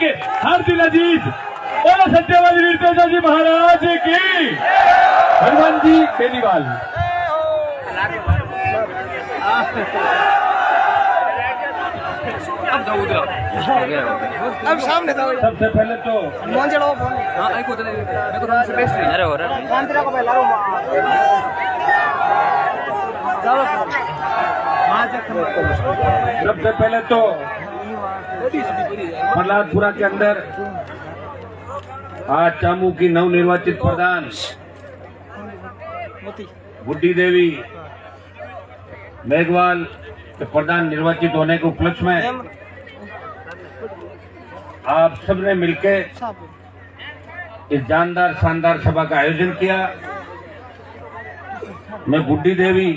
के हर दिल अजीज। बोलो सत्यवादी वीर तेजा जी महाराज की। हनुमान जी बेनीवाल। अब सामने था सबसे पहले तो सबसे पहले तो प्रहलादपुरा के अंदर आज चामू की नवनिर्वाचित प्रधान बुड्ढी देवी मेघवाल के प्रधान निर्वाचित होने के उपलक्ष्य में आप सबने मिलकर इस जानदार शानदार सभा का आयोजन किया। मैं बुड्ढी देवी,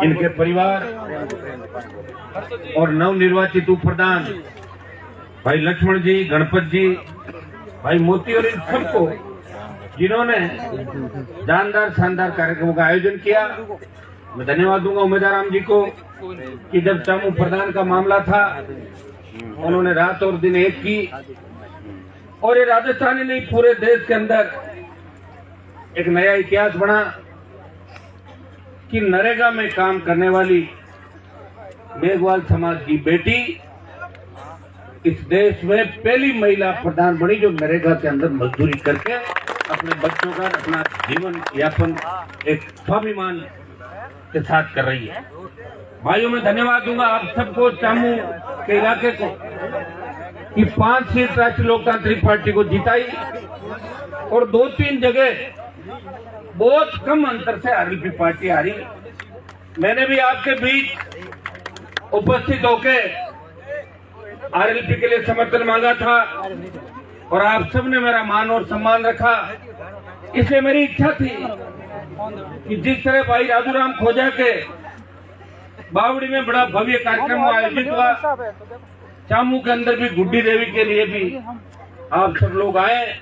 इनके परिवार और नवनिर्वाचित उप प्रधान भाई लक्ष्मण जी, गणपत जी, भाई मोती और इन सबको जिन्होंने जानदार शानदार कार्यक्रमों का आयोजन किया, मैं धन्यवाद दूंगा उमेदवार राम जी को कि जब चामू प्रधान का मामला था उन्होंने रात और दिन एक की और ये राजस्थान ही नहीं पूरे देश के अंदर एक नया इतिहास बना कि नरेगा में काम करने वाली मेघवाल समाज की बेटी इस देश में पहली महिला प्रधान बनी जो नरेगा के अंदर मजदूरी करके अपने बच्चों का अपना जीवन यापन एक स्वाभिमान के साथ कर रही है। भाइयों मैं धन्यवाद दूंगा आप सबको, चामू के इलाके को कि 5 सीट राष्ट्रीय लोकतांत्रिक पार्टी को जिताई और 2-3 जगह बहुत कम अंतर से आरएलपी पार्टी हारी। मैंने भी आपके बीच उपस्थित होकर आरएलपी के लिए समर्थन मांगा था और आप सबने मेरा मान और सम्मान रखा। इसलिए मेरी इच्छा थी कि जिस तरह भाई राजूराम खोजा के बावड़ी में बड़ा भव्य कार्यक्रम आयोजित हुआ, चामू के अंदर भी बुड्ढी देवी के लिए भी आप सब लोग आए,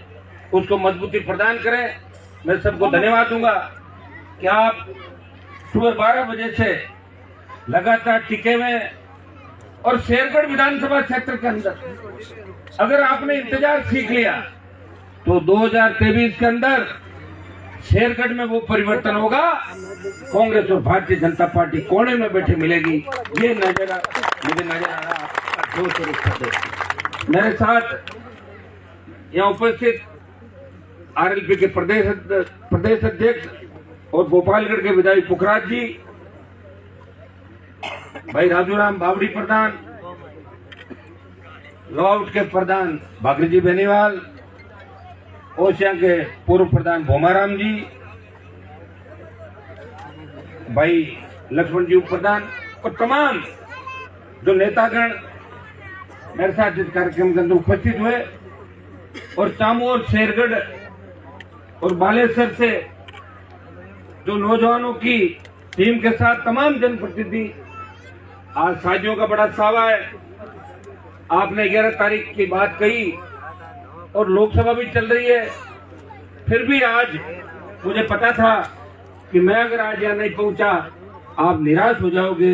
उसको मजबूती प्रदान करें। मैं सबको धन्यवाद दूंगा कि आप सुबह 12 बजे से लगातार टिके हुए और शेरगढ़ विधानसभा क्षेत्र के अंदर अगर आपने इंतजार सीख लिया तो 2023 के अंदर शेरगढ़ में वो परिवर्तन होगा, कांग्रेस और भारतीय जनता पार्टी कोने में बैठे मिलेगी। ये मुझे नजर आ रहा। मेरे साथ यहाँ उपस्थित आरएलपी के प्रदेश अध्यक्ष और गोपालगढ़ के विधायक पुखराज जी, भाई राजूराम बावड़ी प्रधान, लॉर्ड के प्रधान भागरी जी बेनीवाल, ओसिया के पूर्व प्रधान भोमाराम जी, भाई लक्ष्मण जी उप प्रधान और तमाम जो नेतागण मेरे साथ इस कार्यक्रम के अंदर उपस्थित हुए और चामू और शेरगढ़ और बालेश्वर से जो नौजवानों की टीम के साथ तमाम जनप्रतिनिधि, आज साजियों का बड़ा सावा है। आपने 11 तारीख की बात कही और लोकसभा भी चल रही है, फिर भी आज मुझे पता था कि मैं अगर आज यहाँ नहीं पहुंचा आप निराश हो जाओगे,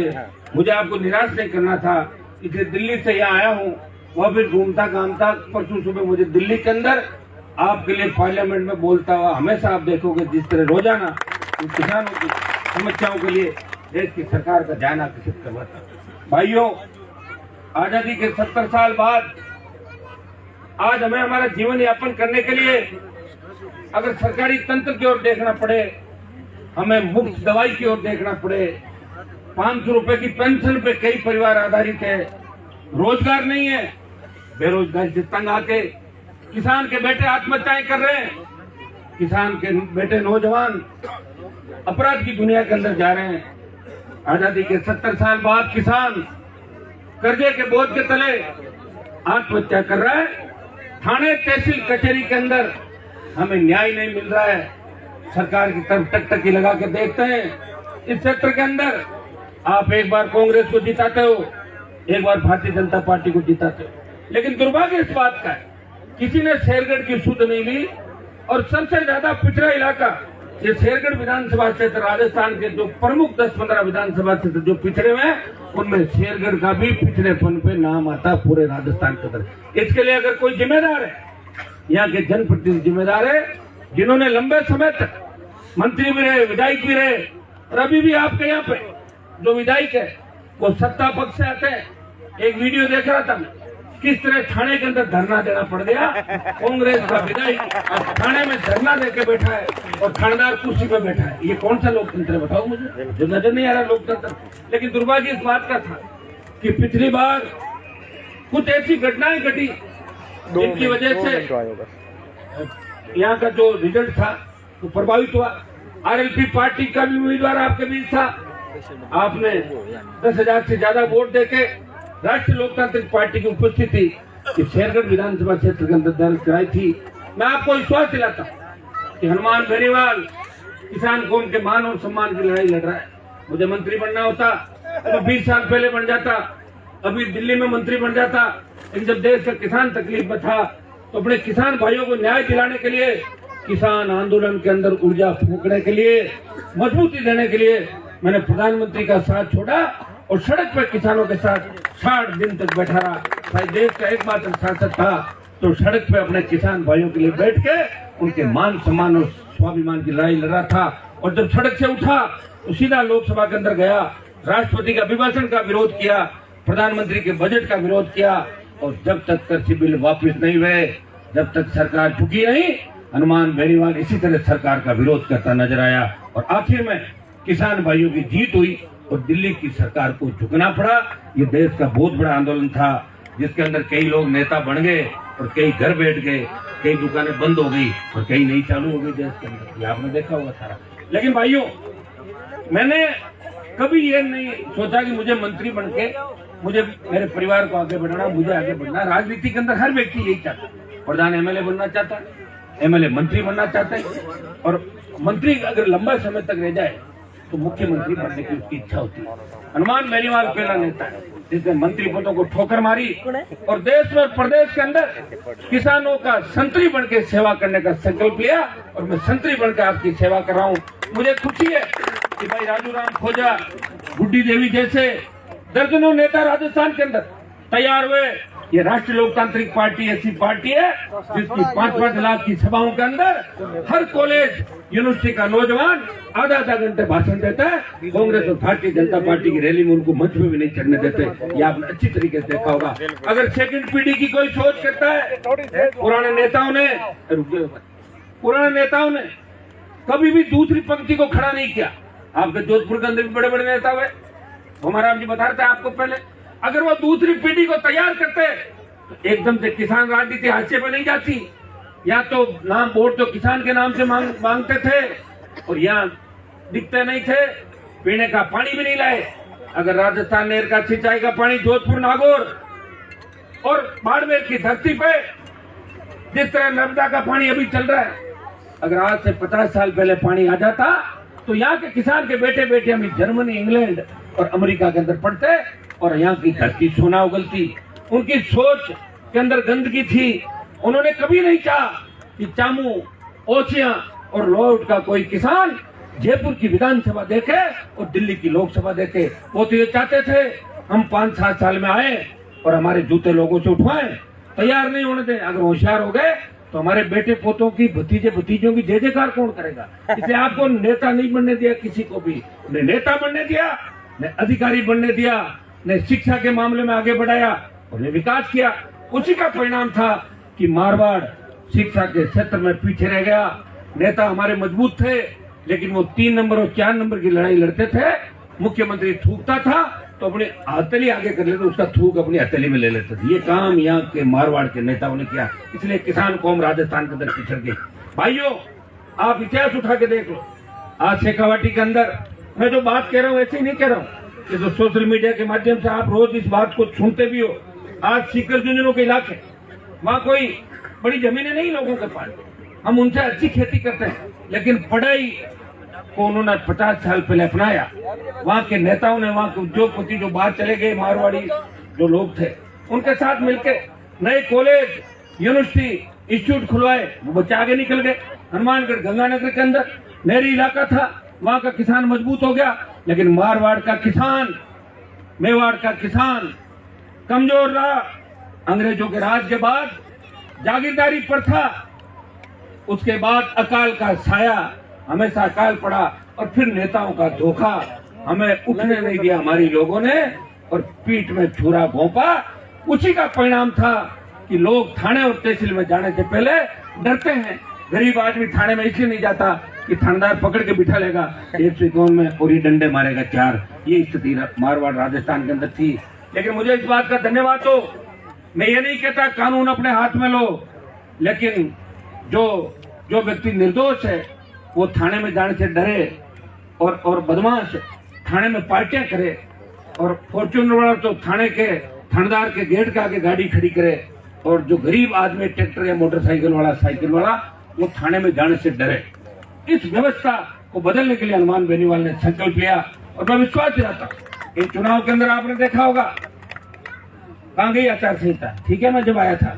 मुझे आपको निराश नहीं करना था, इसलिए दिल्ली से यहाँ आया हूँ। वह फिर घूमता घामता परसों सुबह मुझे दिल्ली के अंदर आपके लिए पार्लियामेंट में बोलता हुआ हमेशा आप देखोगे, जिस तरह रोजाना किसानों की समस्याओं के लिए देश की सरकार का ध्यान आकर्षित करवाता। भाइयों, आजादी के 70 साल बाद आज हमें हमारा जीवन यापन करने के लिए अगर सरकारी तंत्र की ओर देखना पड़े, हमें मुफ्त दवाई की ओर देखना पड़े, 500 रुपए की पेंशन पे कई परिवार आधारित है, रोजगार नहीं है, बेरोजगारी से तंग आके किसान के बेटे आत्महत्याएं कर रहे हैं, किसान के बेटे नौजवान अपराध की दुनिया के अंदर जा रहे हैं। आजादी के 70 साल बाद किसान कर्जे के बोझ के तले आत्महत्या कर रहा है। थाने तहसील कचहरी के अंदर हमें न्याय नहीं मिल रहा है। सरकार की तरफ टकटकी लगा के देखते हैं। इस क्षेत्र के अंदर आप एक बार कांग्रेस को जिताते हो, एक बार भारतीय जनता पार्टी को जिताते हो, लेकिन दुर्भाग्य इस बात का है किसी ने शेरगढ़ की सुध नहीं ली और सबसे ज्यादा पिछड़ा इलाका ये शेरगढ़ विधानसभा क्षेत्र राजस्थान के जो प्रमुख 10-15 विधानसभा क्षेत्र जो पिछड़े हुए हैं उनमें शेरगढ़ का भी पिछड़ेपन पे नाम आता पूरे राजस्थान के अंदर। इसके लिए अगर कोई जिम्मेदार है, यहाँ के जनप्रतिनिधि जिम्मेदार है, जिन्होंने लंबे समय तक मंत्री भी रहे, विधायक भी रहे, और अभी भी आपके यहाँ पे जो विधायक है वो सत्ता पक्ष से आते हैं। एक वीडियो देख रहा था मैं, किस तरह थाने के अंदर धरना देना पड़ गया। कांग्रेस का विधायक अब थाने में धरना देके बैठा है और थानेदार कुर्सी पे बैठा है। ये कौन सा लोकतंत्र है बताओ मुझे, जो नजर नहीं आ रहा लोकतंत्र। लेकिन दुर्भाग्य इस बात का था कि पिछली बार कुछ ऐसी घटनाएं घटी जिनकी वजह से यहाँ का जो रिजल्ट था वो प्रभावित हुआ। आरएलपी पार्टी का भी उम्मीदवार आपके बीच था, आपने 10,000 से ज्यादा वोट देके राष्ट्रीय लोकतांत्रिक पार्टी की उपस्थिति कि शेरगढ़ विधानसभा क्षेत्र के अंदर दर्ज कराई थी। मैं आपको विश्वास दिलाता कि हनुमान बेनीवाल किसान कौम के मान और सम्मान की लड़ाई लड़ रहा है। मुझे मंत्री बनना होता तो 20 साल पहले बन जाता, अभी दिल्ली में मंत्री बन जाता। लेकिन जब देश का किसान तकलीफ में था तो अपने किसान भाइयों को न्याय दिलाने के लिए, किसान आंदोलन के अंदर ऊर्जा फूंकने के लिए, मजबूती देने के लिए मैंने प्रधानमंत्री का साथ छोड़ा और सड़क पर किसानों के साथ 60 दिन तक बैठा रहा। भाई देश का एकमात्र सांसद था तो सड़क पे अपने किसान भाइयों के लिए बैठ के उनके मान सम्मान और स्वाभिमान की लड़ाई लड़ रहा था। और जब सड़क से उठा तो सीधा लोकसभा के अंदर गया, राष्ट्रपति का अभिभाषण का विरोध किया, प्रधानमंत्री के बजट का विरोध किया। और जब तक कृषि बिल वापस नहीं हुए, जब तक सरकार झुकी नहीं, हनुमान बेनीवाल इसी तरह सरकार का विरोध करता नजर आया। और आखिर में किसान भाइयों की जीत हुई और दिल्ली की सरकार को झुकना पड़ा। ये देश का बहुत बड़ा आंदोलन था जिसके अंदर कई लोग नेता बन गए और कई घर बैठ गए, कई दुकानें बंद हो गई और कई नई चालू हो गई देश के अंदर। ये आपने देखा होगा सारा। लेकिन भाइयों, मैंने कभी ये नहीं सोचा कि मुझे मंत्री बन के मुझे मेरे परिवार को आगे बढ़ाना, मुझे आगे बढ़ना। राजनीति के अंदर हर व्यक्ति यही चाहता है। प्रधान एमएलए बनना चाहता है, एमएलए मंत्री बनना चाहता है, और मंत्री अगर लंबा समय तक रह जाए तो मुख्यमंत्री बनने की उसकी इच्छा होती है। हनुमान बेनीवाल पहला नेता है जिसने मंत्री पदों को ठोकर मारी और देश और प्रदेश के अंदर किसानों का संतरी बन के सेवा करने का संकल्प लिया। और मैं संतरी बनकर आपकी सेवा कर रहा हूँ। मुझे खुशी है कि भाई राजू राम खोजा, गुड्डी देवी जैसे दर्जनों नेता राजस्थान के अंदर तैयार हुए। ये राष्ट्रीय लोकतांत्रिक पार्टी ऐसी पार्टी है जिसकी 5-5 लाख की सभाओं के अंदर हर कॉलेज यूनिवर्सिटी का नौजवान आधा घंटे भाषण देता है। कांग्रेस और भारतीय जनता पार्टी की रैली में उनको मंच में भी नहीं चढ़ने देते। ये आपने अच्छी तरीके से देखा होगा। अगर सेकंड पीढ़ी की कोई सोच करता है, पुराने नेताओं ने कभी भी दूसरी पंक्ति को खड़ा नहीं किया। आपके जोधपुर के अंदर भी बड़े बड़े नेता हुए, हमारा जी बता रहे थे आपको पहले। अगर वो दूसरी पीढ़ी को तैयार करते तो एकदम से किसान राजनीति हाशिए पे नहीं जाती। या तो नाम वोट तो किसान के नाम से मांगते थे और यहाँ दिखते नहीं थे, पीने का पानी भी नहीं लाए। अगर राजस्थान नहर का सिंचाई का पानी जोधपुर, नागौर और बाड़मेर की धरती पे जिस तरह नर्मदा का पानी अभी चल रहा है, अगर आज से 50 साल पहले पानी आ जाता तो यहाँ के किसान के बेटे बेटे अभी जर्मनी, इंग्लैंड और अमेरिका के अंदर पढ़ते और यहाँ की धरती सोना उगलती। उनकी सोच के अंदर गंदगी थी। उन्होंने कभी नहीं चाहा कि चामू, ओछिया और लोट का कोई किसान जयपुर की विधानसभा देखे और दिल्ली की लोकसभा देखे। वो तो ये चाहते थे हम 5-7 साल में आए और हमारे जूते लोगों से उठवाएं, तैयार नहीं होने दें। अगर होशियार हो गए तो हमारे बेटे पोतों की, भतीजों की जय जयकार कौन करेगा। इसलिए आपको नेता नहीं बनने दिया किसी को भी, न नेता बनने दिया, न अधिकारी बनने दिया, ने शिक्षा के मामले में आगे बढ़ाया और ने विकास किया। उसी का परिणाम था कि मारवाड़ शिक्षा के क्षेत्र में पीछे रह गया। नेता हमारे मजबूत थे लेकिन वो 3 नंबर और 4 नंबर की लड़ाई लड़ते थे। मुख्यमंत्री थूकता था तो अपने हथेली आगे कर लेते, उसका थूक अपनी हथेली में ले लेते थे। ये काम यहाँ के मारवाड़ के नेताओं ने किया। इसलिए किसान कौम राजस्थान के अंदर पिछड़ गई। भाइयों, आप इतिहास उठा के देख लो। आज शेखावाटी के अंदर मैं जो बात कह रहा हूँ ऐसे ही नहीं कह रहा हूँ, ये तो सोशल मीडिया के माध्यम से आप रोज इस बात को सुनते भी हो। आज सीकर झुंझुनू के इलाके, वहाँ कोई बड़ी जमीनें नहीं लोगों के पास, हम उनसे अच्छी खेती करते हैं, लेकिन पढ़ाई को उन्होंने 50 साल पहले अपनाया। वहाँ के नेताओं ने, वहाँ के उद्योगपति जो बाहर चले गए, मारवाड़ी जो लोग थे, उनके साथ मिलकर नए कॉलेज, यूनिवर्सिटी, इंस्टीट्यूट खुलवाए। वो बच्चे आगे निकल गए। हनुमानगढ़, गंगानगर के अंदर नहरी इलाका था, वहां का किसान मजबूत हो गया, लेकिन मारवाड़ का किसान, मेवाड़ का किसान कमजोर रहा। अंग्रेजों के राज के बाद जागीरदारी प्रथा, उसके बाद अकाल का साया, हमेशा अकाल पड़ा, और फिर नेताओं का धोखा, हमें उठने नहीं दिया हमारी लोगों ने, और पीठ में छुरा घोंपा। उसी का परिणाम था कि लोग थाने और तहसील में जाने से पहले डरते हैं। गरीब आदमी थाने में इसलिए नहीं जाता कि थानेदार पकड़ के बिठा लेगा 151 में और ये डंडे मारेगा 4। ये स्थिति मारवाड़ राजस्थान के अंदर थी। लेकिन मुझे इस बात का धन्यवाद दो, मैं ये नहीं कहता कानून अपने हाथ में लो, लेकिन जो व्यक्ति निर्दोष है वो थाने में जाने से डरे और बदमाश थाने में पार्टियां करे, और फॉर्च्यूनर वाला तो थाने के थानेदार के गेट के आगे गाड़ी खड़ी करे, और जो गरीब आदमी ट्रैक्टर या मोटरसाइकिल वाला, साइकिल वाला, वो थाने में जाने से डरे। इस व्यवस्था को बदलने के लिए हनुमान बेनीवाल ने संकल्प लिया, और मैं विश्वास दिलाता हूं इन चुनाव के अंदर आपने देखा होगा कहां गई आचार संहिता, ठीक है, मैं जब आया था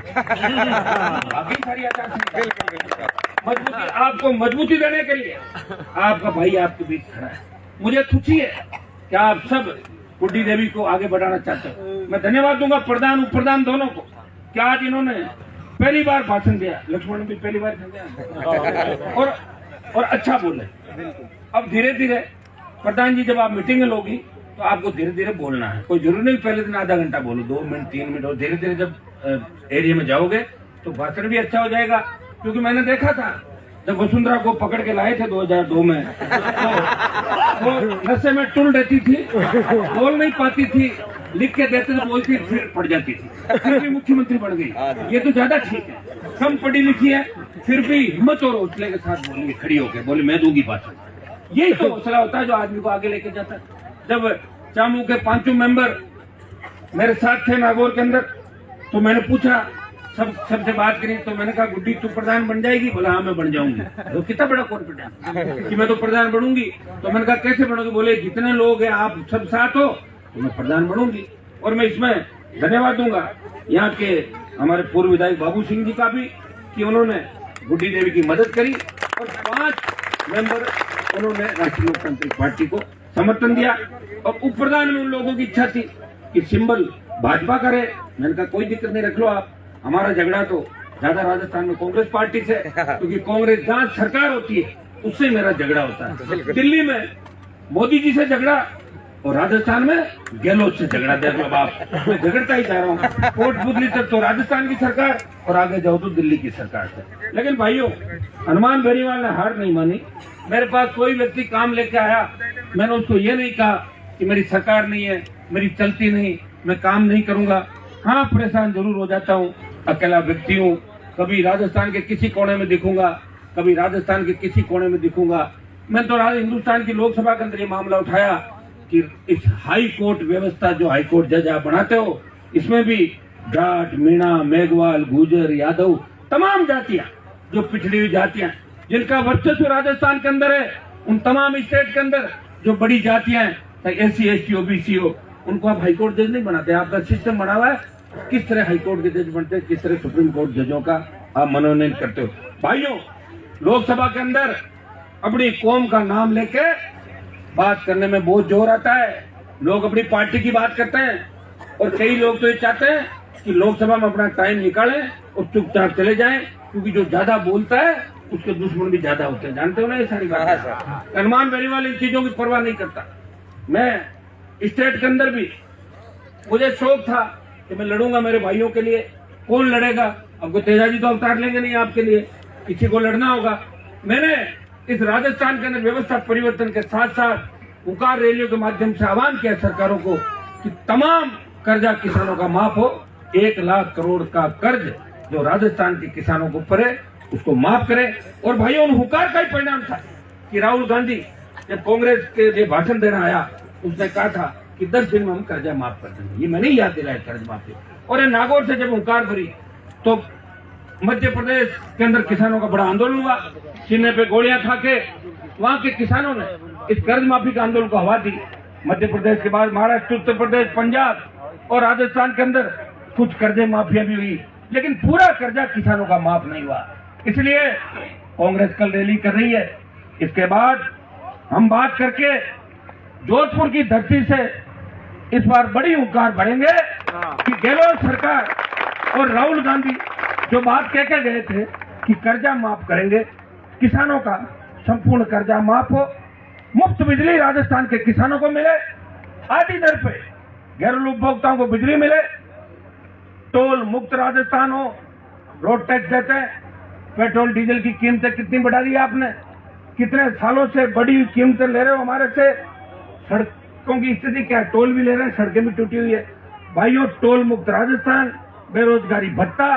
बाकी सारी आचार संहिता मजबूती, आपको मजबूती देने के लिए आपका भाई आपके बीच खड़ा है। मुझे खुशी है कि आप सब गुड्डी देवी को आगे बढ़ाना चाहते हो। मैं धन्यवाद दूंगा प्रधान, उप प्रधान दोनों को, कि आज इन्होंने पहली बार भाषण दिया, लक्ष्मण भी पहली बार दिया और अच्छा बोले। अब धीरे धीरे प्रधान जी, जब आप मीटिंग में लोगी तो आपको धीरे धीरे बोलना है, कोई जरूरी नहीं पहले दिन आधा घंटा बोलो, 2 मिनट 3 मिनट, और धीरे धीरे जब एरिया में जाओगे तो भाषण भी अच्छा हो जाएगा। क्योंकि मैंने देखा था जब वसुंधरा को पकड़ के लाए थे 2002 में, तो नशे में टुल रहती थी, बोल नहीं पाती थी, लिख के देते तो बोलती, फिर पड़ जाती थी, फिर भी मुख्यमंत्री बन गई। ये तो ज्यादा ठीक है, कम पढ़ी लिखी है, फिर भी हिम्मत और हौसले के साथ बोली, खड़ी होकर बोली मैं दूंगी भाषण। यही तो हौसला होता है जो आदमी को आगे लेके जाता है। जब चामू के 5 मेंबर मेरे साथ थे नागौर के अंदर, तो मैंने पूछा, सबसे बात करी, तो मैंने कहा गुड्डी तू प्रधान बन जाएगी? बोला हाँ मैं बन जाऊंगी। तो कितना बड़ा कॉन्फिडेंस कि मैं तो प्रधान बनूंगी। तो मैंने कहा कैसे बनोगी? बोले जितने लोग हैं आप सब साथ हो तो मैं प्रधान बनूंगी। और मैं इसमें धन्यवाद दूंगा यहाँ के हमारे पूर्व विधायक बाबू सिंह जी का भी, कि उन्होंने गुड्डी देवी की मदद करी, और 5 मेंबर उन्होंने राष्ट्रीय लोकतांत्रिक पार्टी को समर्थन दिया। और उप प्रधान में उन लोगों की इच्छा थी कि सिंबल भाजपा करे। मैंने कहा कोई दिक्कत नहीं, रख लो आप, हमारा झगड़ा तो ज्यादा राजस्थान में कांग्रेस पार्टी से, क्योंकि कांग्रेस जहां सरकार होती है उससे मेरा झगड़ा होता है। दिल्ली में मोदी जी से झगड़ा और राजस्थान में गहलोत से झगड़ा। देख लो बाप, मैं झगड़ता ही जा रहा हूँ। कोटपुतली तक तो राजस्थान की सरकार और आगे जाओ तो दिल्ली की सरकार से। लेकिन भाइयों, हनुमान बेनीवाल ने हार नहीं मानी। मेरे पास कोई व्यक्ति काम लेके आया, मैंने उसको ये नहीं कहा कि मेरी सरकार नहीं है, मेरी चलती नहीं, मैं काम नहीं करूंगा। हाँ, परेशान जरूर हो जाता हूँ, अकेला व्यक्ति हूँ, कभी राजस्थान के किसी कोने में दिखूंगा, कभी राजस्थान के किसी कोने में दिखूंगा। मैं तो हिंदुस्तान की लोकसभा के अंदर ये मामला उठाया कि इस हाई कोर्ट व्यवस्था, जो हाई कोर्ट जज आप बनाते हो, इसमें भी जाट, मीणा, मेघवाल, गुर्जर, यादव, तमाम जातियां, जो पिछड़ी हुई जातियां जिनका वर्चस्व राजस्थान के अंदर है, उन तमाम स्टेट के अंदर जो बड़ी जातियां हैं, SC, ST, OBC हो, उनको आप हाईकोर्ट जज नहीं बनाते। आपका सिस्टम बना हुआ है किस तरह हाईकोर्ट के जज बनते हैं, किस तरह सुप्रीम कोर्ट जजों का आप मनोनयन करते हो। भाइयों, लोकसभा के अंदर अपनी कौम का नाम लेके बात करने में बहुत जोर आता है। लोग अपनी पार्टी की बात करते हैं, और कई लोग तो ये चाहते हैं कि लोकसभा में अपना टाइम निकालें और चुपचाप चले जाएं, क्योंकि जो ज्यादा बोलता है उसके दुश्मन भी ज्यादा होते हैं। जानते हो ना ये सारी बात। हनुमान बेनीवाल इन चीजों की परवाह नहीं करता। मैं स्टेट के अंदर भी, मुझे शौक था कि मैं लड़ूंगा मेरे भाइयों के लिए। कौन लड़ेगा? अब तेजाजी तो अवतार लेंगे नहीं आपके लिए, किसी को लड़ना होगा। मैंने इस राजस्थान के अंदर व्यवस्था परिवर्तन के साथ साथ पुकार रैलियों के माध्यम से आह्वान किया सरकारों को कि तमाम कर्जा किसानों का माफ हो। 1 लाख करोड़ का कर्ज जो राजस्थान के किसानों को पड़े उसको माफ करे। और भाइयों, उन हुकार का ही परिणाम था कि राहुल गांधी जब कांग्रेस के लिए भाषण देना आया, उसने कहा था कि 10 दिन में हम कर्जा माफ कर देंगे। ये मैंने याद दिलाया कर्ज माफी। और ये नागौर से जब हुंकार भरी तो मध्य प्रदेश के अंदर किसानों का बड़ा आंदोलन हुआ। सीने पे गोलियां खा के वहां के किसानों ने इस कर्ज माफी का आंदोलन को हवा दी। मध्य प्रदेश के बाद महाराष्ट्र, उत्तर प्रदेश, पंजाब और राजस्थान के अंदर कुछ कर्जे माफिया भी हुई, लेकिन पूरा कर्जा किसानों का माफ नहीं हुआ। इसलिए कांग्रेस कल रैली कर रही है इसके बाद हम बात करके जोधपुर की धरती से इस बार बड़ी हुंकार भरेंगे कि गहलोत सरकार और राहुल गांधी जो बात कह के गए थे कि कर्जा माफ करेंगे, किसानों का संपूर्ण कर्जा माफ हो, मुफ्त बिजली राजस्थान के किसानों को मिले, आधी दर पे घरेलू उपभोक्ताओं को बिजली मिले, टोल मुक्त राजस्थान हो, रोड टैक्स देते हैं, पेट्रोल डीजल की कीमतें कितनी बढ़ा दी आपने, कितने सालों से बड़ी कीमतें ले रहे हो हमारे से, सड़कों की स्थिति क्या है, टोल भी ले रहे हैं, सड़कें भी टूटी हुई है। भाइयों, टोल मुक्त राजस्थान, बेरोजगारी भत्ता,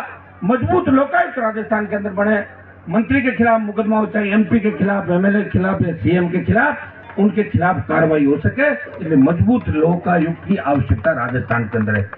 मजबूत लोकायुक्त राजस्थान के अंदर बने, मंत्री के खिलाफ मुकदमा हो, चाहे एमपी के खिलाफ, एमएलए के खिलाफ या सीएम के खिलाफ, उनके खिलाफ कार्रवाई हो सके, इसलिए मजबूत लोकायुक्त की आवश्यकता राजस्थान के अंदर है।